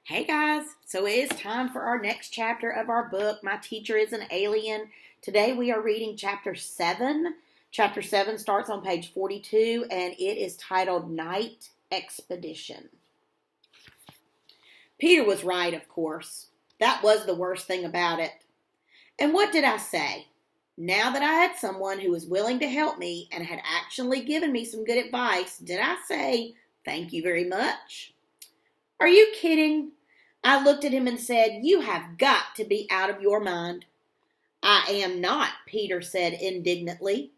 Hey guys, so it is time for our next chapter of our book, My Teacher is an Alien. Today we are reading chapter 7. Chapter 7 starts on page 42 and it is titled Night Expedition. Peter was right, of course. That was the worst thing about it. And what did I say? Now that I had someone who was willing to help me and had actually given me some good advice, did I say, thank you very much? Are you kidding? I looked at him and said, you have got to be out of your mind. I am not, Peter said indignantly.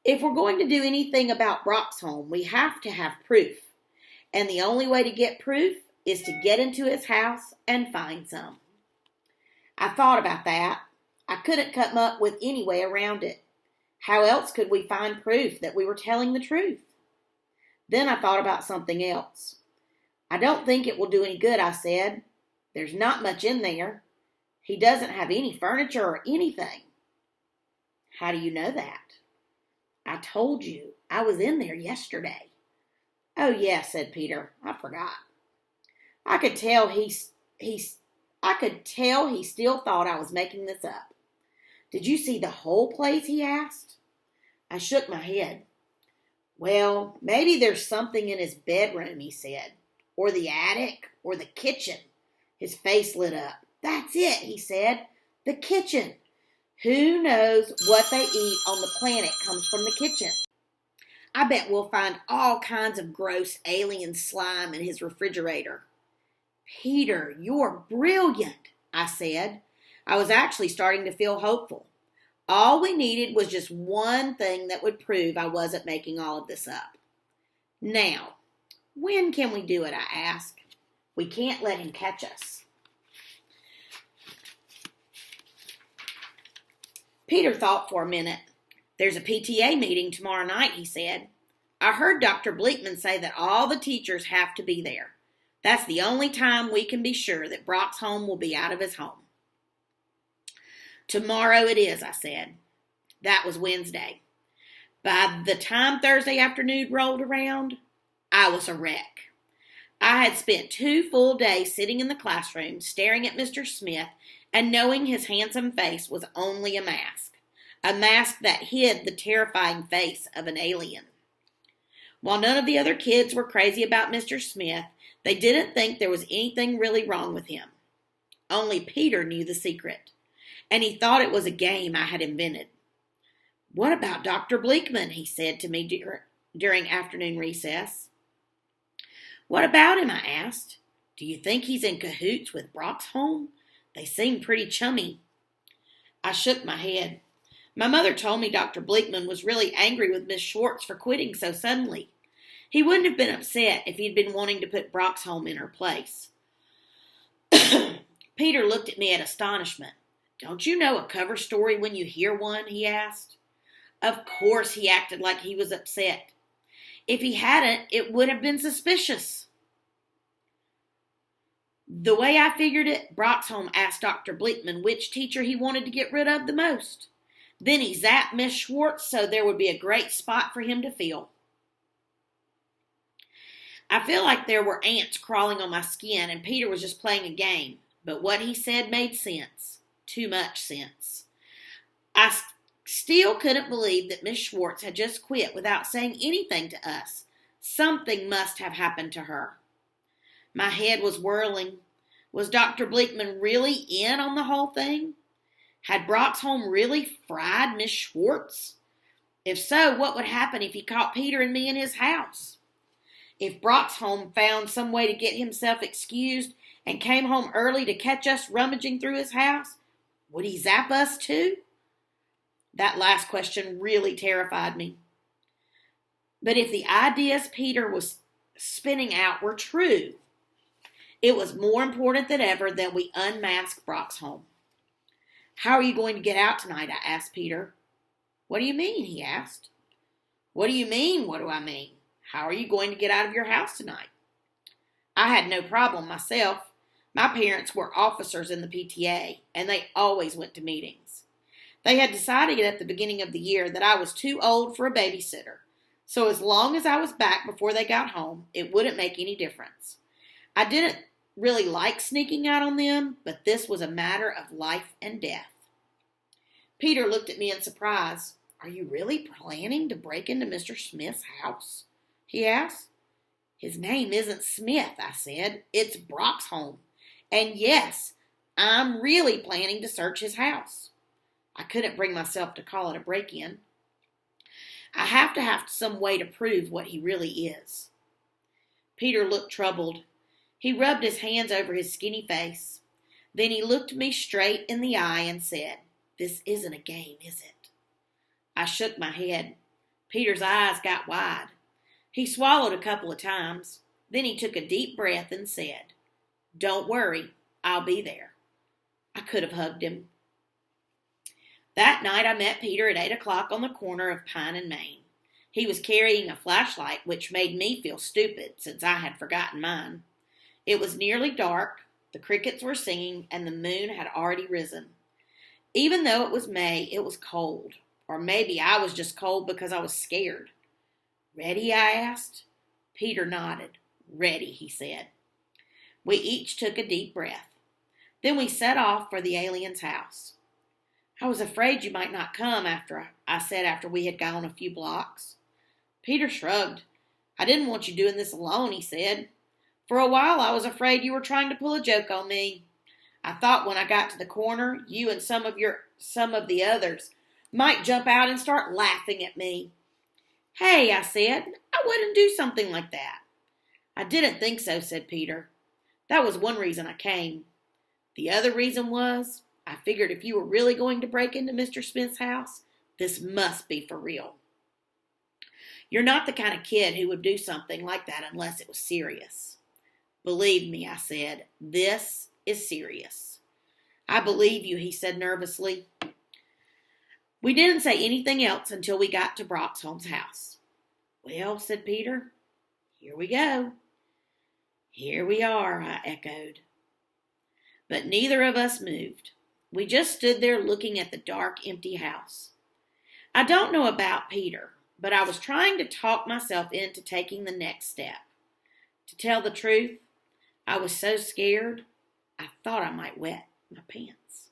If we're going to do anything about Broxholm, we have to have proof. And the only way to get proof is to get into his house and find some. I thought about that. I couldn't come up with any way around it. How else could we find proof that we were telling the truth? Then I thought about something else. I don't think it will do any good, I said. There's not much in there. He doesn't have any furniture or anything. How do you know that? I told you. I was in there yesterday. Oh, yes, said Peter. I forgot. I could tell he still thought I was making this up. Did you see the whole place, he asked. I shook my head. Well, maybe there's something in his bedroom, he said. Or the attic, or the kitchen. His face lit up. That's it, he said. The kitchen. Who knows what they eat on the planet comes from the kitchen? I bet we'll find all kinds of gross alien slime in his refrigerator. Peter, you're brilliant, I said. I was actually starting to feel hopeful. All we needed was just one thing that would prove I wasn't making all of this up. Now, when can we do it, I asked. We can't let him catch us. Peter thought for a minute. There's a PTA meeting tomorrow night, he said. I heard Dr. Bleakman say that all the teachers have to be there. That's the only time we can be sure that Broxholm will be out of his home. Tomorrow it is, I said. That was Wednesday. By the time Thursday afternoon rolled around, I was a wreck. I had spent 2 full days sitting in the classroom, staring at Mr. Smith, and knowing his handsome face was only a mask that hid the terrifying face of an alien. While none of the other kids were crazy about Mr. Smith, they didn't think there was anything really wrong with him. Only Peter knew the secret, and he thought it was a game I had invented. What about Dr. Bleakman? He said to me during afternoon recess. What about him? I asked. Do you think he's in cahoots with Broxholm? They seem pretty chummy. I shook my head. My mother told me Dr. Bleakman was really angry with Miss Schwartz for quitting so suddenly. He wouldn't have been upset if he'd been wanting to put Broxholm in her place. Peter looked at me in astonishment. Don't you know a cover story when you hear one? He asked. Of course he acted like he was upset. If he hadn't, it would have been suspicious. The way I figured it, Broxholm asked Dr. Bleakman which teacher he wanted to get rid of the most. Then he zapped Miss Schwartz so there would be a great spot for him to fill. I feel like there were ants crawling on my skin and Peter was just playing a game. But what he said made sense. Too much sense. I still couldn't believe that Miss Schwartz had just quit without saying anything to us. Something must have happened to her. My head was whirling. Was Dr. Bleakman really in on the whole thing? Had Broxholm really fried Miss Schwartz? If so, what would happen if he caught Peter and me in his house? If Broxholm found some way to get himself excused and came home early to catch us rummaging through his house, would he zap us too? That last question really terrified me. But if the ideas Peter was spinning out were true, it was more important than ever that we unmask Broxholm. How are you going to get out tonight? I asked Peter. What do you mean? He asked. What do you mean? What do I mean? How are you going to get out of your house tonight? I had no problem myself. My parents were officers in the PTA, and they always went to meetings. They had decided at the beginning of the year that I was too old for a babysitter, so as long as I was back before they got home, it wouldn't make any difference. I didn't really like sneaking out on them, but this was a matter of life and death. Peter looked at me in surprise. Are you really planning to break into Mr. Smith's house? He asked. His name isn't Smith, I said. It's Broxholm. And yes, I'm really planning to search his house. I couldn't bring myself to call it a break-in. I have to have some way to prove what he really is. Peter looked troubled. He rubbed his hands over his skinny face. Then he looked me straight in the eye and said, This isn't a game, is it? I shook my head. Peter's eyes got wide. He swallowed a couple of times. Then he took a deep breath and said, Don't worry, I'll be there. I could have hugged him. That night I met Peter at 8 o'clock on the corner of Pine and Main. He was carrying a flashlight, which made me feel stupid since I had forgotten mine. It was nearly dark, the crickets were singing, and the moon had already risen. Even though it was May, it was cold. Or maybe I was just cold because I was scared. Ready? I asked. Peter nodded. Ready, he said. We each took a deep breath. Then we set off for the alien's house. I was afraid you might not come, I said after we had gone a few blocks. Peter shrugged. I didn't want you doing this alone, he said. For a while I was afraid you were trying to pull a joke on me. I thought when I got to the corner, you and some of the others might jump out and start laughing at me. Hey, I said, I wouldn't do something like that. I didn't think so, said Peter. That was one reason I came. The other reason was, I figured if you were really going to break into Mr. Smith's house, this must be for real. You're not the kind of kid who would do something like that unless it was serious. Believe me, I said, this is serious. I believe you, he said nervously. We didn't say anything else until we got to Broxholm's house. Well, said Peter, here we go. Here we are, I echoed. But neither of us moved. We just stood there looking at the dark, empty house. I don't know about Peter, but I was trying to talk myself into taking the next step. To tell the truth, I was so scared, I thought I might wet my pants.